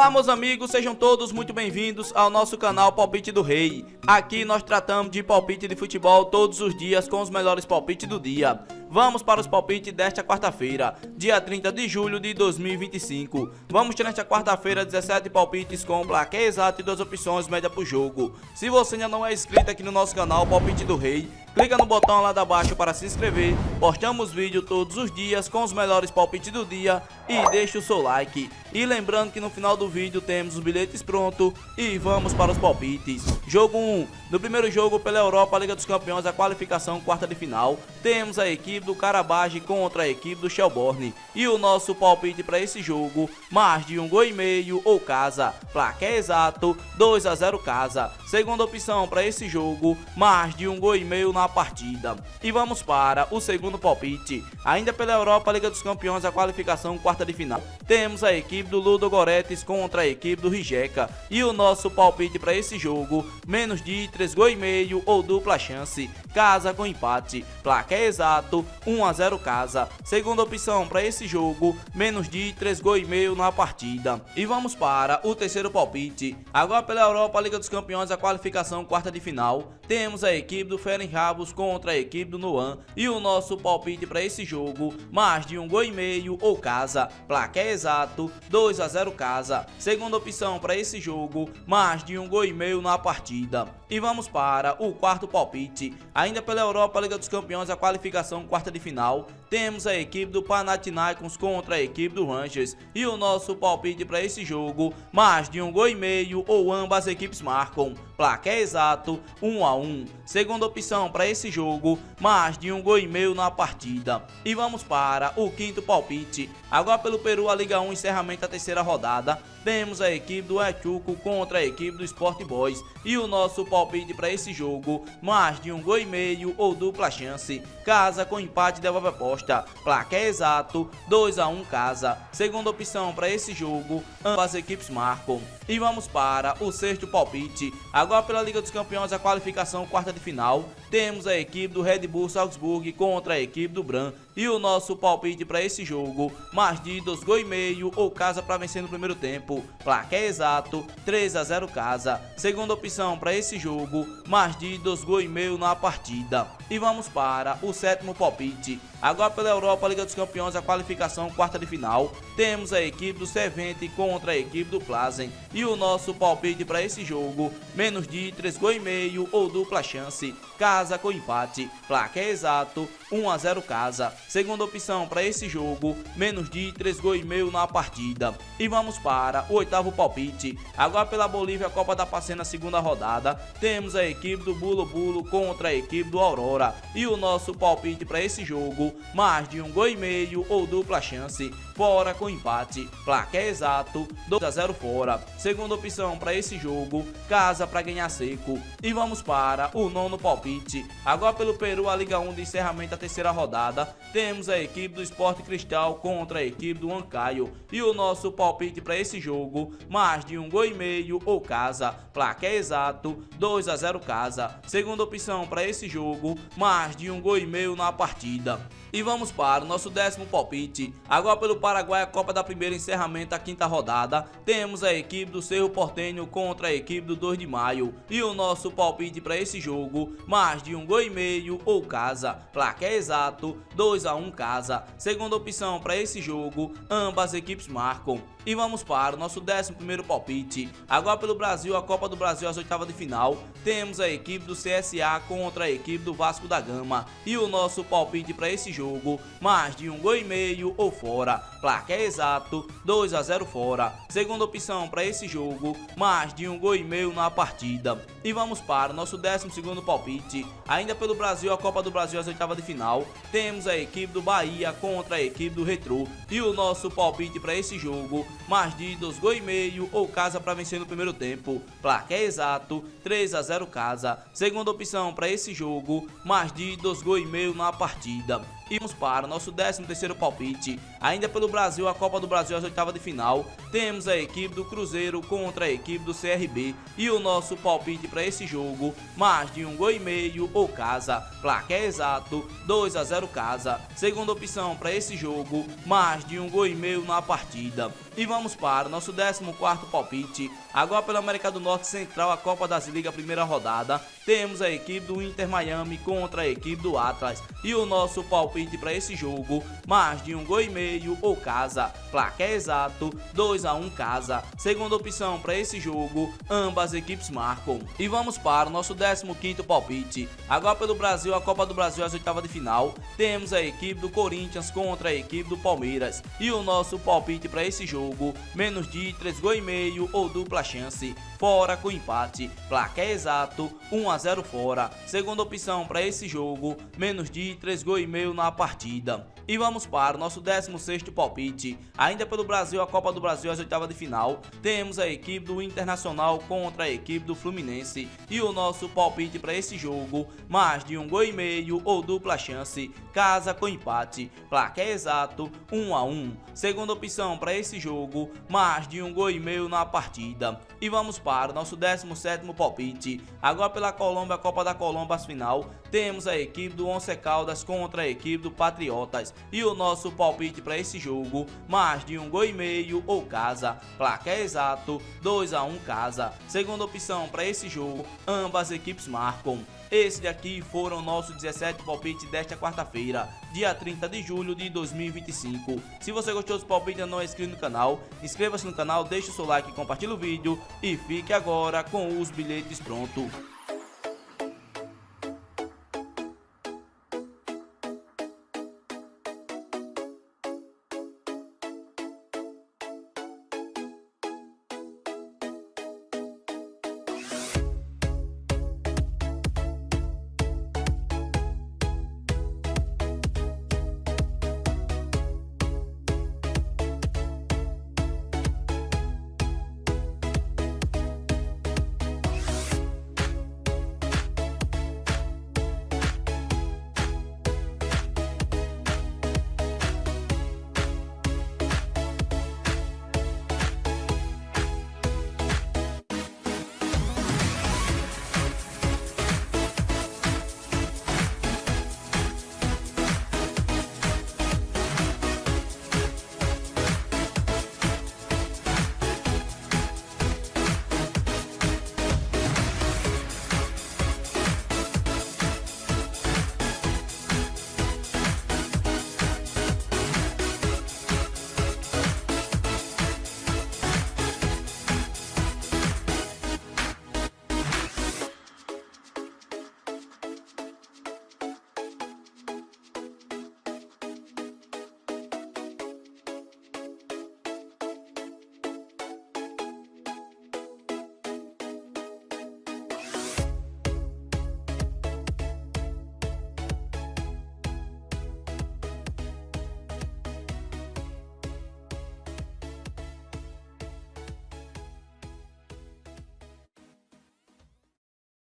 Olá meus amigos, sejam todos muito bem-vindos ao nosso canal Palpite do Rei. Aqui nós tratamos de palpite de futebol todos os dias com os melhores palpites do dia. Vamos para os palpites desta quarta-feira, dia 30 de julho de 2025. Vamos ter nesta quarta-feira 17 palpites com o placar exato e 2 opções média para o jogo. Se você ainda não é inscrito aqui no nosso canal Palpite do Rei, clica no botão lá de baixo para se inscrever. Postamos vídeo todos os dias com os melhores palpites do dia e deixe o seu like. E lembrando que no final do vídeo temos os bilhetes prontos e vamos para os palpites. Jogo 1. No primeiro jogo pela Europa Liga dos Campeões, a qualificação quarta de final, temos a equipe do Karabakh contra a equipe do Shelbourne. E o nosso palpite para esse jogo, mais de 1,5 gol ou casa. Placar exato, 2-0 casa. Segunda opção para esse jogo, mais de 1,5 gol na partida. E vamos para o segundo palpite. Ainda pela Europa Liga dos Campeões, a qualificação quarta de final, temos a equipe do Ludogorets contra a equipe do Rijeka. E o nosso palpite para esse jogo, menos de 3,5 gols ou dupla chance, casa com empate. Placar exato, 1-0 casa. Segunda opção para esse jogo, menos de 3,5 gols na partida. E vamos para o terceiro palpite. Agora pela Europa Liga dos Campeões, a qualificação quarta de final, temos a equipe do Ferencváros contra a equipe do Noham. E o nosso palpite para esse jogo, mais de 1,5 gol ou casa. Placar exato, 2-0 casa. Segunda opção para esse jogo, mais de 1,5 gol na partida. E vamos para o quarto palpite. Ainda pela Europa Liga dos Campeões, a qualificação quarta de final, temos a equipe do Panathinaikos contra a equipe do Rangers. E o nosso palpite para esse jogo, mais de 1,5 gol ou ambas as equipes marcam. Placar exato, 1-1. Segunda opção para esse jogo, mais de 1,5 gol na partida. E vamos para o quinto palpite. Agora pelo Peru, a Liga 1, encerramento da terceira rodada, temos a equipe do Echuco contra a equipe do Sport Boys. E o nosso palpite para esse jogo, mais de 1,5 gol ou dupla chance, casa com empate devolve aposta. Placar exato, 2-1 casa. Segunda opção para esse jogo, ambas as equipes marcam. E vamos para o sexto palpite. Agora pela Liga dos Campeões, a qualificação quarta de final, temos a equipe do Red Bull Salzburg contra a equipe do Brann. E o nosso palpite para esse jogo, mais de 2,5 gols ou casa para vencer no primeiro tempo. Placar exato, 3-0 casa. Segunda opção para esse jogo, mais de 2,5 gols na partida. E vamos para o sétimo palpite. Agora pela Europa Liga dos Campeões, a qualificação quarta de final, temos a equipe do Servente contra a equipe do Plazen. E o nosso palpite para esse jogo, menos de 3,5 gols ou dupla chance, casa com empate. Placar exato, 1-0 casa. Segunda opção para esse jogo, menos de 3,5 gols na partida. E vamos para o oitavo palpite. Agora pela Bolívia, Copa da Pacena, segunda rodada, temos a equipe do Bulo Bulo contra a equipe do Aurora. E o nosso palpite para esse jogo, mais de 1,5 gol ou dupla chance, fora com empate. Placar exato, 2-0 fora. Segunda opção para esse jogo, casa para ganhar seco. E vamos para o nono palpite. Agora pelo Peru, a Liga 1 de encerramento da terceira rodada, temos a equipe do Sport Cristal contra a equipe do Huancayo. E o nosso palpite para esse jogo, mais de 1,5 gol ou casa. Placar exato, 2-0 casa. Segunda opção para esse jogo, mais de 1,5 gol na partida. E vamos para o nosso décimo palpite. Agora pelo Paraguai, a Copa da Primeira, encerramento da quinta rodada, temos a equipe do Cerro Porteño contra a equipe do 2 de Maio. E o nosso palpite para esse jogo, mais de 1,5 gol ou casa. Placar exato, 2-1 casa. Segunda opção para esse jogo, ambas as equipes marcam. E vamos para o nosso 11º palpite. Agora pelo Brasil, a Copa do Brasil, às oitavas de final, temos a equipe do CSA contra a equipe do Vasco da Gama. E o nosso palpite para esse jogo, mais de 1,5 gol ou fora. Placar exato, 2-0 fora. Segunda opção para esse jogo, mais de 1,5 gol na partida. E vamos para o nosso 12º palpite. Ainda pelo Brasil, a Copa do Brasil, às oitavas de final, temos a equipe do Bahia contra a equipe do Retrô. E o nosso palpite para esse jogo, mais de 2,5 gols ou casa para vencer no primeiro tempo. Placar exato, 3-0 casa. Segunda opção para esse jogo, mais de 2,5 gols na partida. E vamos para o nosso 13º palpite. Ainda pelo Brasil, a Copa do Brasil, às oitavas de final, temos a equipe do Cruzeiro contra a equipe do CRB. E o nosso palpite para esse jogo, mais de 1,5 gols ou casa. Placar exato, 2-0 casa. Segunda opção para esse jogo, mais de 1,5 gols na partida. E vamos para o nosso 14º palpite. Agora pela América do Norte Central, a Copa das Ligas, primeira rodada. Temos a equipe do Inter Miami contra a equipe do Atlas. E o nosso palpite para esse jogo, mais de 1,5 gols ou casa. Placar exato, 2-1 casa. Segunda opção para esse jogo, ambas equipes marcam. E vamos para o nosso 15º palpite. Agora pelo Brasil, a Copa do Brasil, as oitavas de final. Temos a equipe do Corinthians contra a equipe do Palmeiras. E o nosso palpite para esse jogo, menos de 3,5 gols ou dupla chance. Fora com empate, placar exato, 1-0 fora. Segunda opção para esse jogo, menos de 3,5 gols na partida. E vamos para o nosso 16º palpite. Ainda pelo Brasil, a Copa do Brasil, as oitavas de final. Temos a equipe do Internacional contra a equipe do Fluminense. E o nosso palpite para esse jogo, mais de 1,5 gols ou dupla chance. Casa com empate, placar exato, 1-1. Segunda opção para esse jogo, mais de 1,5 gols na partida. E vamos para o nosso 17º palpite. Agora pela Colômbia, a Copa da Colômbia, as final. Temos a equipe do Once Caldas contra a equipe do Patriotas. E o nosso palpite para esse jogo, mais de 1,5 gols ou casa. Placar exato, 2-1 casa. Segunda opção para esse jogo, ambas equipes marcam. Esses daqui foram nossos 17 palpites desta quarta-feira, dia 30 de julho de 2025. Se você gostou dos palpites e não é inscrito no canal, inscreva-se no canal, deixe o seu like e compartilhe o vídeo. E fique agora com os bilhetes prontos.